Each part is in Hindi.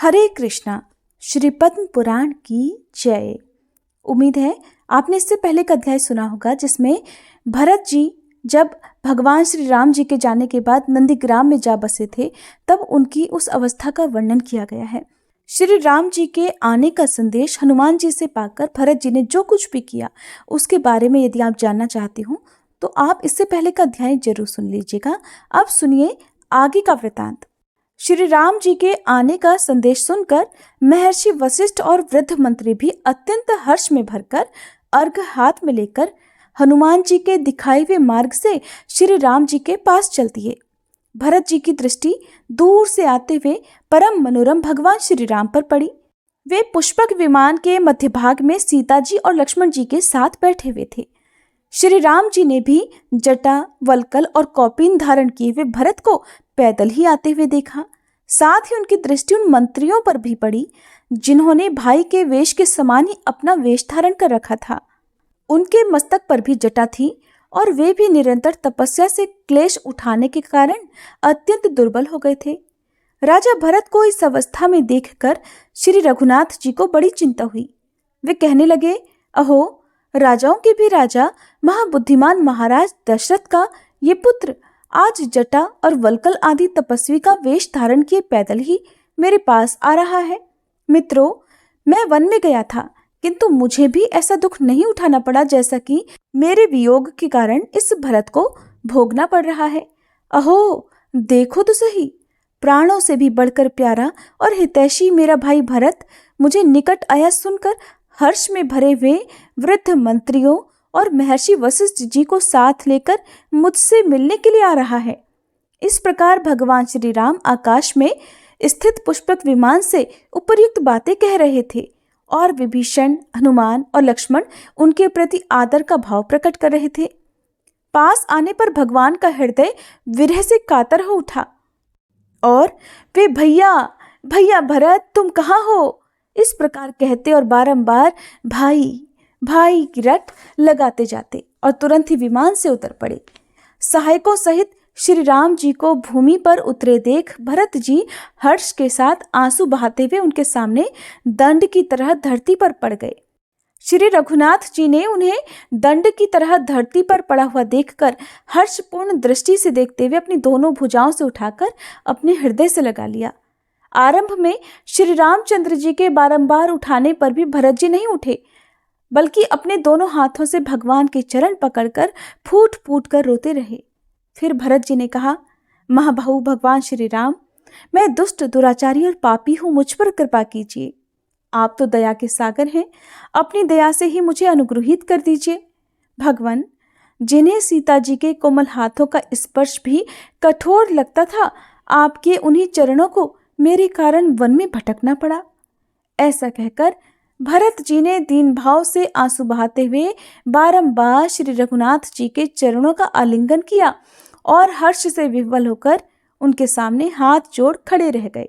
हरे कृष्णा। श्री पद्म पुराण की जय। उम्मीद है आपने इससे पहले का अध्याय सुना होगा जिसमें भरत जी जब भगवान श्री राम जी के जाने के बाद नंदीग्राम में जा बसे थे तब उनकी उस अवस्था का वर्णन किया गया है। श्री राम जी के आने का संदेश हनुमान जी से पाकर भरत जी ने जो कुछ भी किया उसके बारे में यदि आप जानना चाहते हो तो आप इससे पहले का अध्याय जरूर सुन लीजिएगा। अब सुनिए आगे का वृतांत। श्री राम जी के आने का संदेश सुनकर महर्षि वशिष्ठ और वृद्ध मंत्री भी अत्यंत हर्ष में भरकर अर्घ हाथ में लेकर हनुमान जी के दिखाए हुए मार्ग से श्री राम जी के पास चल दिए। भरत जी की दृष्टि दूर से आते हुए परम मनोरम भगवान श्री राम पर पड़ी। वे पुष्पक विमान के मध्य भाग में सीता जी और लक्ष्मण जी के साथ बैठे हुए थे। श्री राम जी ने भी जटा, वल्कल और कौपीन धारण किए हुए भरत को पैदल ही आते हुए देखा। साथ ही उनकी दृष्टि उन मंत्रियों पर भी पड़ी जिन्होंने भाई के वेश के समान ही अपना वेश धारण कर रखा था। उनके मस्तक पर भी जटा थी और वे भी निरंतर तपस्या से क्लेश उठाने के कारण अत्यंत दुर्बल हो गए थे। राजा भरत को इस अवस्था में देखकर श्री रघुनाथ जी को बड़ी चिंता हुई। वे कहने लगे, अहो, राजाओं के भी राजा महाबुद्धिमान महाराज दशरथ का ये पुत्र आज जटा और वल्कल आदि तपस्वी का वेश धारण किए पैदल ही मेरे पास आ रहा है। मित्रों, मैं वन में गया था किंतु मुझे भी ऐसा दुख नहीं उठाना पड़ा जैसा कि मेरे वियोग के कारण इस भरत को भोगना पड़ रहा है। अहो, देखो तो सही, प्राणों से भी बढ़कर प्यारा और हितैषी मेरा भाई भरत मुझे निकट आया सुनकर हर्ष में भरे हुए वृद्ध मंत्रियों और महर्षि वशिष्ठ जी को साथ लेकर मुझसे मिलने के लिए आ रहा है। इस प्रकार भगवान श्री राम आकाश में स्थित पुष्पक विमान से उपर्युक्त बातें कह रहे थे और विभीषण, हनुमान और लक्ष्मण उनके प्रति आदर का भाव प्रकट कर रहे थे। पास आने पर भगवान का हृदय विरह से कातर हो उठा और वे भैया भैया भरत तुम कहाँ हो, इस प्रकार कहते और बारंबार भाई भाई की रट लगाते जाते और तुरंत ही विमान से उतर पड़े। सहायकों सहित श्री राम जी को भूमि पर उतरे देख भरत जी हर्ष के साथ आंसू बहाते हुए उनके सामने दंड की तरह धरती पर पड़ गए। श्री रघुनाथ जी ने उन्हें दंड की तरह धरती पर पड़ा हुआ देखकर हर्षपूर्ण दृष्टि से देखते हुए अपनी दोनों भुजाओं से उठाकर अपने हृदय से लगा लिया। आरंभ में श्री रामचंद्र जी के बारंबार उठाने पर भी भरत जी नहीं उठे, बल्कि अपने दोनों हाथों से भगवान के चरण पकड़कर फूट फूट कर रोते रहे। फिर भरत जी ने कहा, महाबाहु भगवान श्री राम, मैं दुष्ट, दुराचारी और पापी हूँ, मुझ पर कृपा कीजिए। आप तो दया के सागर हैं, अपनी दया से ही मुझे अनुग्रहित कर दीजिए। भगवान, जिन्हें सीता जी के कोमल हाथों का स्पर्श भी कठोर लगता था, आपके उन्हीं चरणों को मेरे कारण वन में भटकना पड़ा। ऐसा कहकर भरत जी ने दीन भाव से आंसू बहाते हुए बारंबार श्री रघुनाथ जी के चरणों का आलिंगन किया और हर्ष से विह्वल होकर उनके सामने हाथ जोड़ खड़े रह गए।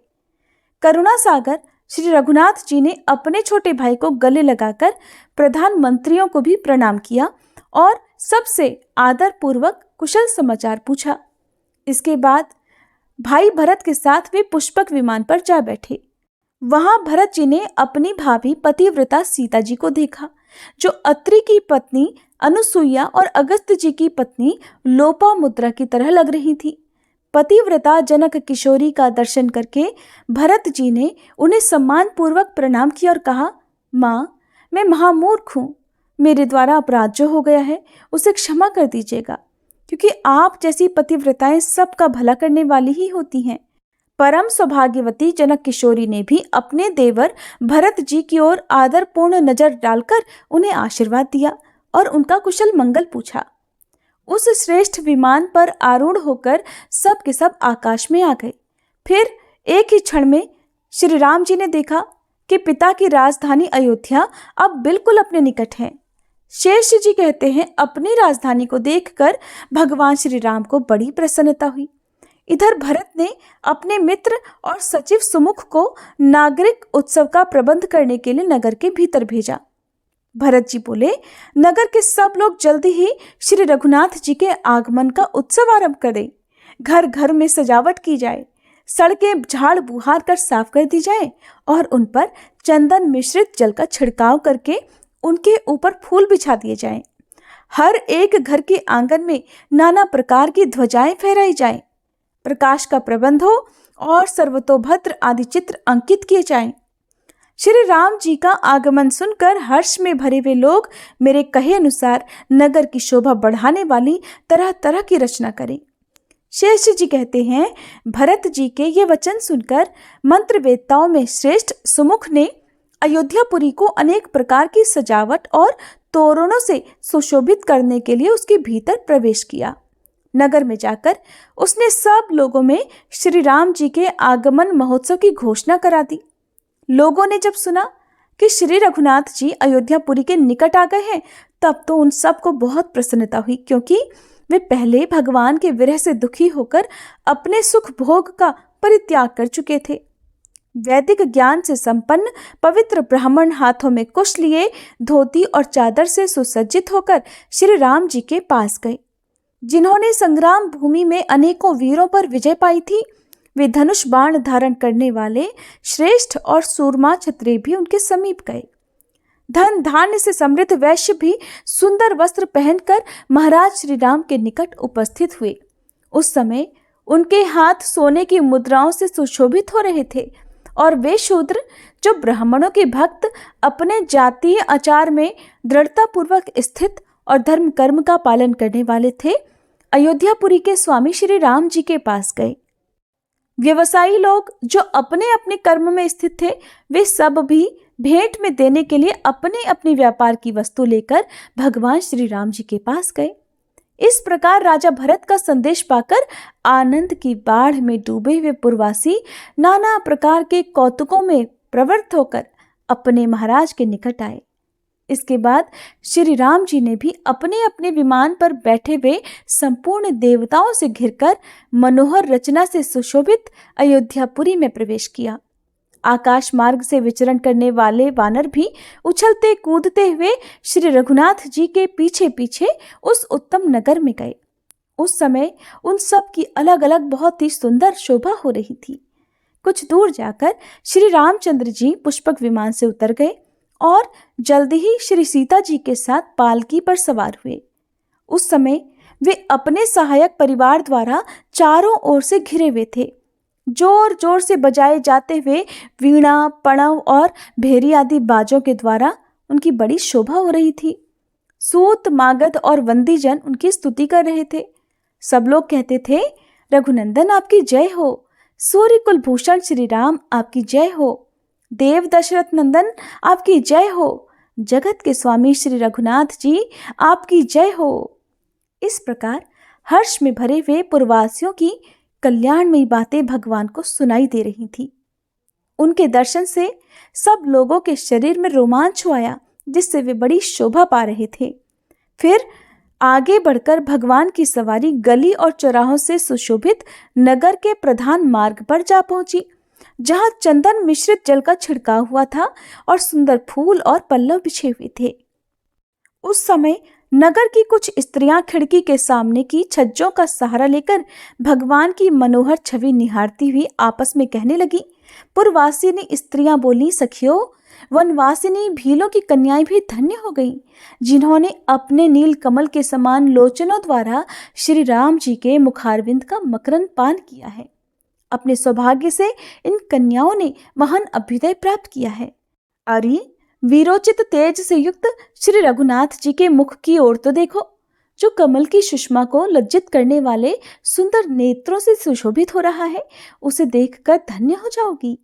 करुणा सागर श्री रघुनाथ जी ने अपने छोटे भाई को गले लगाकर प्रधानमंत्रियों को भी प्रणाम किया और सबसे आदर पूर्वक कुशल समाचार पूछा। इसके बाद भाई भरत के साथ वे पुष्पक विमान पर जा बैठे। वहां भरत जी ने अपनी भाभी पतिव्रता सीता जी को देखा, जो अत्रि की पत्नी अनुसुईया और अगस्त्य जी की पत्नी लोपामुद्रा की तरह लग रही थी। पतिव्रता जनक किशोरी का दर्शन करके भरत जी ने उन्हें सम्मान पूर्वक प्रणाम किया और कहा, माँ, मैं महामूर्ख हूँ, मेरे द्वारा अपराध जो हो गया है उसे क्षमा कर दीजिएगा, क्योंकि आप जैसी पतिव्रताएं सबका भला करने वाली ही होती हैं। परम सौभाग्यवती जनक किशोरी ने भी अपने देवर भरत जी की ओर आदरपूर्ण नजर डालकर उन्हें आशीर्वाद दिया और उनका कुशल मंगल पूछा। उस श्रेष्ठ विमान पर आरूढ़ होकर सब के सब आकाश में आ गए। फिर एक ही क्षण में श्री राम जी ने देखा कि पिता की राजधानी अयोध्या अब बिल्कुल अपने निकट है। शेष जी कहते हैं, अपनी राजधानी को देखकर भगवान श्री राम को बड़ी प्रसन्नता हुई। इधर भरत ने अपने मित्र और सचिव सुमुख को नागरिक उत्सव का प्रबंध करने के लिए नगर के भीतर भेजा। भरत जी बोले, नगर के सब लोग जल्दी ही श्री रघुनाथ जी के आगमन का उत्सव आरंभ करें, घर घर में सजावट की जाए, सड़कें झाड़ बुहार कर साफ कर दी जाए और उन पर चंदन मिश्रित जल का छिड़काव करके उनके ऊपर फूल बिछा दिए जाएं। हर एक घर के आंगन में नाना प्रकार की ध्वजाएं फहराई जाएं। प्रकाश का प्रबंध हो और सर्वतोभद्र आदि चित्र अंकित किए जाएं। श्री राम जी का आगमन सुनकर हर्ष में भरे हुए लोग मेरे कहे अनुसार नगर की शोभा बढ़ाने वाली तरह तरह की रचना करें। शेष जी कहते हैं, भरत जी के ये वचन सुनकर मंत्रवेत्ताओं में श्रेष्ठ सुमुख ने अयोध्यापुरी को अनेक प्रकार की सजावट और तोरणों से सुशोभित करने के लिए उसके भीतर प्रवेश किया। नगर में जाकर उसने सब लोगों में श्री राम जी के आगमन महोत्सव की घोषणा करा दी। लोगों ने जब सुना कि श्री रघुनाथ जी अयोध्यापुरी के निकट आ गए हैं, तब तो उन सबको बहुत प्रसन्नता हुई, क्योंकि वे पहले भगवान के विरह से दुखी होकर अपने सुख भोग का परित्याग कर चुके थे। वैदिक ज्ञान से संपन्न पवित्र ब्राह्मण हाथों में कुश लिए धोती और चादर से सुसज्जित होकर श्री राम जी के पास गए। जिन्होंने संग्राम भूमि में अनेकों वीरों पर विजय पाई थी, वे धनुष बाण धारण करने वाले श्रेष्ठ और सूरमा क्षत्रिय भी उनके समीप गए। धन धान्य से समृद्ध वैश्य भी सुंदर वस्त्र पहनकर महाराज श्री राम के निकट उपस्थित हुए। उस समय उनके हाथ सोने की मुद्राओं से सुशोभित हो रहे थे और वे शूद्र जो ब्राह्मणों के भक्त अपने जातीय आचार में दृढ़तापूर्वक स्थित और धर्म कर्म का पालन करने वाले थे, अयोध्यापुरी के स्वामी श्री राम जी के पास गए। व्यवसायी लोग जो अपने अपने कर्म में स्थित थे, वे सब भी भेंट में देने के लिए अपने अपने व्यापार की वस्तु लेकर भगवान श्री राम जी के पास गए। इस प्रकार राजा भरत का संदेश पाकर आनंद की बाढ़ में डूबे हुए पुरवासी नाना प्रकार के कौतुकों में प्रवृत्त होकर अपने महाराज के निकट आए। इसके बाद श्री राम जी ने भी अपने अपने विमान पर बैठे हुए संपूर्ण देवताओं से घिरकर मनोहर रचना से सुशोभित अयोध्यापुरी में प्रवेश किया। आकाश मार्ग से विचरण करने वाले वानर भी उछलते कूदते हुए श्री रघुनाथ जी के पीछे पीछे उस उत्तम नगर में गए। उस समय उन सब की अलग अलग बहुत ही सुंदर शोभा हो रही थी। कुछ दूर जाकर श्री रामचंद्र जी पुष्पक विमान से उतर गए और जल्दी ही श्री सीता जी के साथ पालकी पर सवार हुए। उस समय वे अपने सहायक परिवार द्वारा चारों ओर से घिरे हुए थे। जोर जोर से बजाए जाते हुए वीणा, पणव और भेरी आदि बाजों के द्वारा उनकी बड़ी शोभा हो रही थी। सूत, मागध और वंदीजन उनकी स्तुति कर रहे थे। सब लोग कहते थे, रघुनंदन आपकी जय हो, सूर्य कुल भूषण श्री राम आपकी जय हो, देव दशरथ नंदन आपकी जय हो, जगत के स्वामी श्री रघुनाथ जी आपकी जय हो। इस प्रकार हर्ष में भरे हुए पुरवासियों की कल्याणमयी बातें भगवान को सुनाई दे रही थी। उनके दर्शन से सब लोगों के शरीर में रोमांच आया, जिससे वे बड़ी शोभा पा रहे थे। फिर आगे बढ़कर भगवान की सवारी गली और चौराहों से सुशोभित नगर के प्रधान मार्ग पर जा पहुंची, जहां चंदन मिश्रित जल का छिड़काव हुआ था और सुंदर फूल और पल्लव बिछे हुए थे। उस समय नगर की कुछ स्त्रियां खिड़की के सामने की छज्जों का सहारा लेकर भगवान की मनोहर छवि निहारती हुई आपस में कहने लगी। पुरवासिनी स्त्रियां बोली, सखियों, वनवासिनी भीलों की कन्याएं भी धन्य हो गईं, जिन्होंने अपने नील कमल के समान लोचनों द्वारा श्री राम जी के मुखारविंद का मकरंद पान किया है। अपने सौभाग्य से इन कन्याओं ने महान अभ्युदय प्राप्त किया है। अरे, वीरोचित तेज से युक्त श्री रघुनाथ जी के मुख की ओर तो देखो, जो कमल की सुषमा को लज्जित करने वाले सुंदर नेत्रों से सुशोभित हो रहा है। उसे देखकर धन्य हो जाओगी।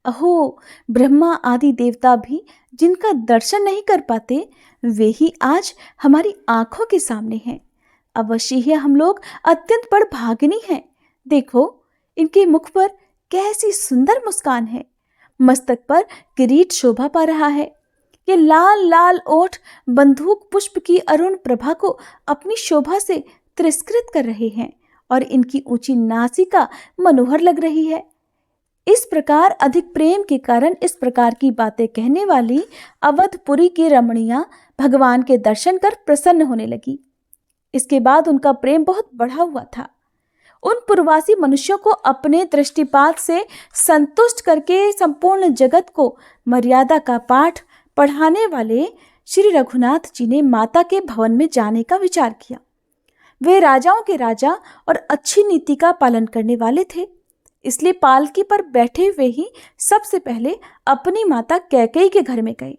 अहो, ब्रह्मा आदि देवता भी जिनका दर्शन नहीं कर पाते, वे ही आज हमारी आंखों के सामने हैं। अवश्य ही हम लोग अत्यंत बड़भागिनी हैं। देखो, इनके मुख पर कैसी सुंदर मुस्कान है। मस्तक पर किरीट शोभा पा रहा है। ये लाल लाल ओठ बंदूक पुष्प की अरुण प्रभा को अपनी शोभा से तिरस्कृत कर रहे हैं और इनकी ऊंची नासिका मनोहर लग रही है। इस प्रकार अधिक प्रेम के कारण इस प्रकार की बातें कहने वाली अवधपुरी की रमणियां भगवान के दर्शन कर प्रसन्न होने लगी। इसके बाद उनका प्रेम बहुत बढ़ा हुआ था। उन पूर्ववासी मनुष्यों को अपने दृष्टिपात से संतुष्ट करके संपूर्ण जगत को मर्यादा का पाठ पढ़ाने वाले श्री रघुनाथ जी ने माता के भवन में जाने का विचार किया। वे राजाओं के राजा और अच्छी नीति का पालन करने वाले थे, इसलिए पालकी पर बैठे हुए ही सबसे पहले अपनी माता कैकेयी के घर में गए।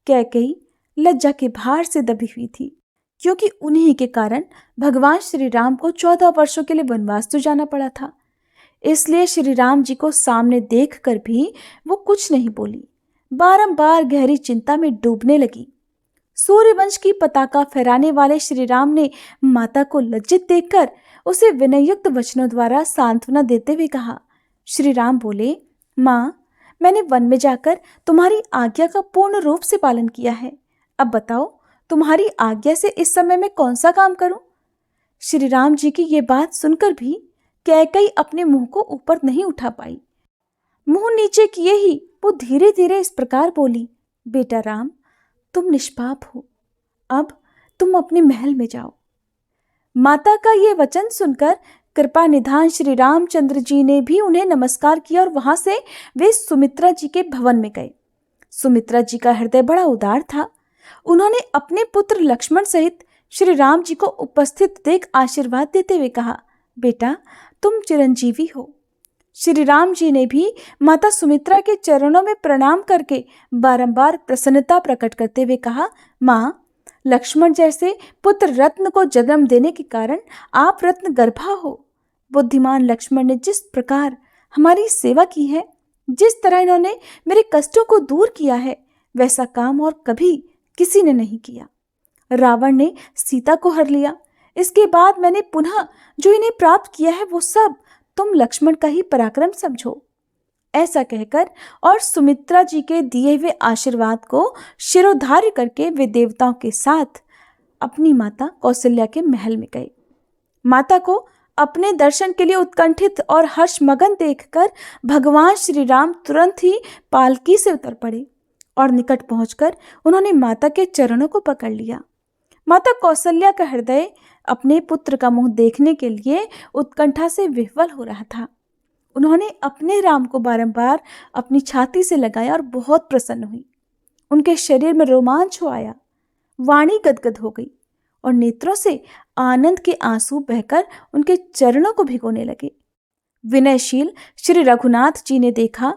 कैकेयी लज्जा के भार से दबी हुई थी, क्योंकि उन्हीं के कारण भगवान श्री राम को 14 वर्षों के लिए वनवास तो जाना पड़ा था। इसलिए श्री राम जी को सामने देखकर भी वो कुछ नहीं बोली, बारंबार गहरी चिंता में डूबने लगी। सूर्यवंश की पताका फहराने वाले श्री राम ने माता को लज्जित देखकर उसे विनययुक्त वचनों द्वारा सांत्वना देते हुए कहा। श्री राम बोले, माँ, मैंने वन में जाकर तुम्हारी आज्ञा का पूर्ण रूप से पालन किया है। अब बताओ, तुम्हारी आज्ञा से इस समय मैं कौन सा काम करूं? श्री राम जी की ये बात सुनकर भी कैकेयी अपने मुंह को ऊपर नहीं उठा पाई। मुंह नीचे किए ही वो धीरे धीरे इस प्रकार बोली, बेटा राम, तुम निष्पाप हो, अब तुम अपने महल में जाओ। माता का ये वचन सुनकर कृपा निधान श्री रामचंद्र जी ने भी उन्हें नमस्कार किया और वहां से वे सुमित्रा जी के भवन में गए। सुमित्रा जी का हृदय बड़ा उदार था। उन्होंने अपने पुत्र लक्ष्मण सहित श्री राम जी को उपस्थित देख आशीर्वाद देते हुए कहा, बेटा, तुम चिरंजीवी हो। श्री राम जी ने भी माता सुमित्रा के चरणों में प्रणाम करके बारंबार प्रसन्नता प्रकट करते हुए कहा, माँ, लक्ष्मण जैसे पुत्र रत्न को जन्म देने के कारण आप रत्न गर्भा हो। बुद्धिमान लक्ष्मण ने जिस प्रकार हमारी सेवा की है, जिस तरह इन्होंने मेरे कष्टों को दूर किया है, वैसा काम और कभी किसी ने नहीं किया। रावण ने सीता को हर लिया, इसके बाद मैंने पुनः जो इन्हें प्राप्त किया है वो सब तुम लक्ष्मण का ही पराक्रम समझो। ऐसा कहकर और सुमित्रा जी के दिए हुए आशीर्वाद को शिरोधार्य करके वे देवताओं के साथ अपनी माता कौशल्या के महल में गए। माता को अपने दर्शन के लिए उत्कंठित और हर्षमगन देखकर भगवान श्री राम तुरंत ही पालकी से उतर पड़े और निकट पहुंचकर उन्होंने माता के चरणों को पकड़ लिया। माता कौशल्या का हृदय अपने पुत्र का मुंह देखने के लिए उत्कंठा से विह्वल हो रहा था। उन्होंने अपने राम को बारंबार अपनी छाती से लगाया और बहुत प्रसन्न हुई। उनके शरीर में रोमांच हो आया, वाणी गदगद हो गई और नेत्रों से आनंद के आंसू बहकर उनके चरणों को भिगोने लगे। विनयशील श्री रघुनाथ जी ने देखा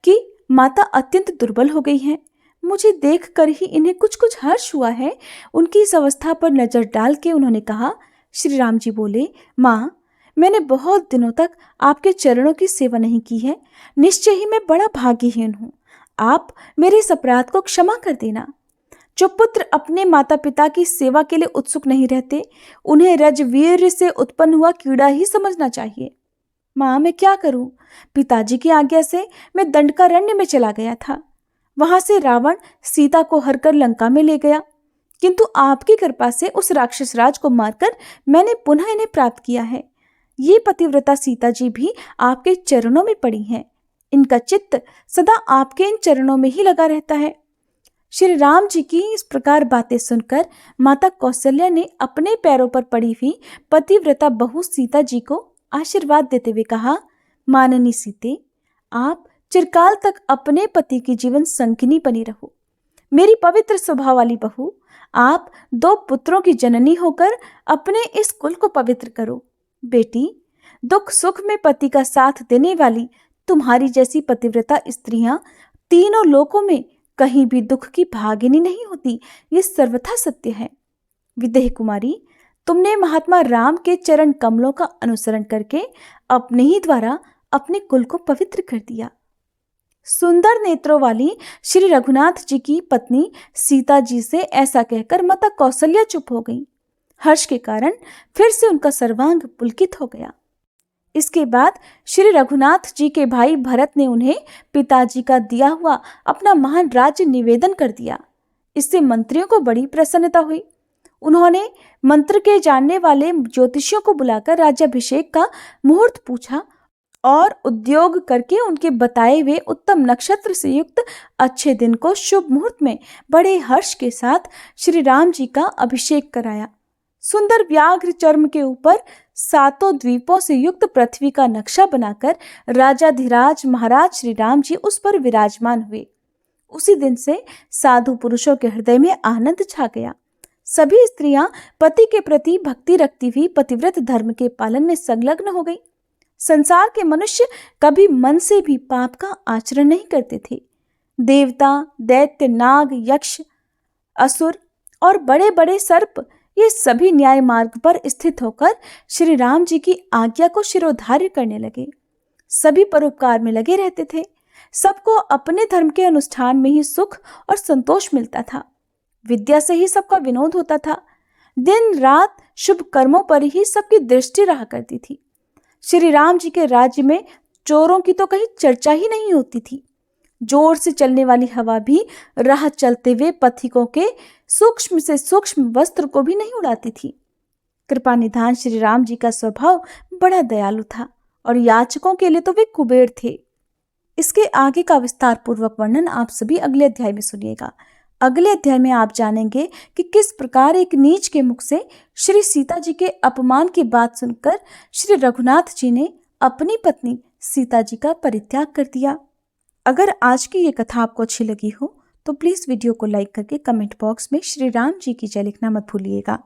कि माता अत्यंत दुर्बल हो गई हैं। मुझे देखकर ही इन्हें कुछ कुछ हर्ष हुआ है। उनकी इस अवस्था पर नजर डाल के उन्होंने कहा। श्री राम जी बोले, माँ, मैंने बहुत दिनों तक आपके चरणों की सेवा नहीं की है। निश्चय ही मैं बड़ा भाग्यहीन हूँ। आप मेरे इस अपराध को क्षमा कर देना। जो पुत्र अपने माता पिता की सेवा के लिए उत्सुक नहीं रहते, उन्हें रजवीर से उत्पन्न हुआ कीड़ा ही समझना चाहिए। माँ, मैं क्या करूं? पिताजी की आज्ञा से मैं दंडकारण्य में चला गया था। वहां से रावण सीता को हरकर लंका में ले गया, किंतु आपकी कृपा से उस राक्षस राज को मारकर मैंने पुनः इन्हें प्राप्त किया है। ये पतिव्रता सीता जी भी आपके चरणों में पड़ी हैं। इनका चित्त सदा आपके इन चरणों में ही लगा रहता है। श्री राम जी की इस प्रकार बातें सुनकर माता कौशल्या ने अपने पैरों पर पड़ी हुई पतिव्रता बहू सीता जी को आशीर्वाद देते हुए कहा, माननी सीते, आप चिरकाल तक अपने पति की जीवन संगिनी बनी रहो। मेरी पवित्र स्वभाव वाली बहू, आप 2 पुत्रों की जननी होकर अपने इस कुल को पवित्र करो। बेटी, दुख सुख में पति का साथ देने वाली तुम्हारी जैसी पतिव्रता स्त्रियां तीनों लोकों में कहीं भी दुख की भागिनी नहीं होती, ये सर्वथा सत्य है। विदेह कुमारी, तुमने महात्मा राम के चरण कमलों का अनुसरण करके अपने ही द्वारा अपने कुल को पवित्र कर दिया। सुंदर नेत्रों वाली श्री रघुनाथ जी की पत्नी सीता जी से ऐसा कहकर माता कौशल्या चुप हो गई। हर्ष के कारण फिर से उनका सर्वांग पुलकित हो गया। इसके बाद श्री रघुनाथ जी के भाई भरत ने उन्हें पिताजी का दिया हुआ अपना महान राज्य निवेदन कर दिया। इससे मंत्रियों को बड़ी प्रसन्नता हुई। उन्होंने मंत्र के जानने वाले ज्योतिषियों को बुलाकर राज्याभिषेक का मुहूर्त पूछा और उद्योग करके उनके बताए हुए उत्तम नक्षत्र से युक्त अच्छे दिन को शुभ मुहूर्त में बड़े हर्ष के साथ श्री राम जी का अभिषेक कराया। सुंदर व्याघ्र चर्म के ऊपर सातों द्वीपों से युक्त पृथ्वी का नक्शा बनाकर राजाधिराज महाराज श्री राम जी उस पर विराजमान हुए। उसी दिन से साधु पुरुषों के हृदय में आनंद छा गया। सभी स्त्रियां पति के प्रति भक्ति रखती हुई पतिव्रत धर्म के पालन में संलग्न हो गई। संसार के मनुष्य कभी मन से भी पाप का आचरण नहीं करते थे। देवता, दैत्य, नाग, यक्ष, असुर और बड़े बड़े सर्प, ये सभी न्याय मार्ग पर स्थित होकर श्री राम जी की आज्ञा को शिरोधार्य करने लगे। सभी परोपकार में लगे रहते थे। सबको अपने धर्म के अनुष्ठान में ही सुख और संतोष मिलता था। विद्या से ही सबका विनोद होता था। दिन रात शुभ कर्मों पर ही सबकी दृष्टि रहा करती थी। श्री राम जी के राज्य में चोरों की तो कहीं चर्चा ही नहीं होती थी। जोर से चलने वाली हवा भी राह चलते हुए पथिकों के सूक्ष्म से सूक्ष्म वस्त्र को भी नहीं उड़ाती थी। कृपा निधान श्री राम जी का स्वभाव बड़ा दयालु था और याचकों के लिए तो वे कुबेर थे। इसके आगे का विस्तार पूर्वक वर्णन आप सभी अगले अध्याय में सुनिएगा। अगले अध्याय में आप जानेंगे कि किस प्रकार एक नीच के मुख से श्री सीता जी के अपमान की बात सुनकर श्री रघुनाथ जी ने अपनी पत्नी सीता जी का परित्याग कर दिया। अगर आज की ये कथा आपको अच्छी लगी हो तो प्लीज़ वीडियो को लाइक करके कमेंट बॉक्स में श्री राम जी की जय लिखना मत भूलिएगा।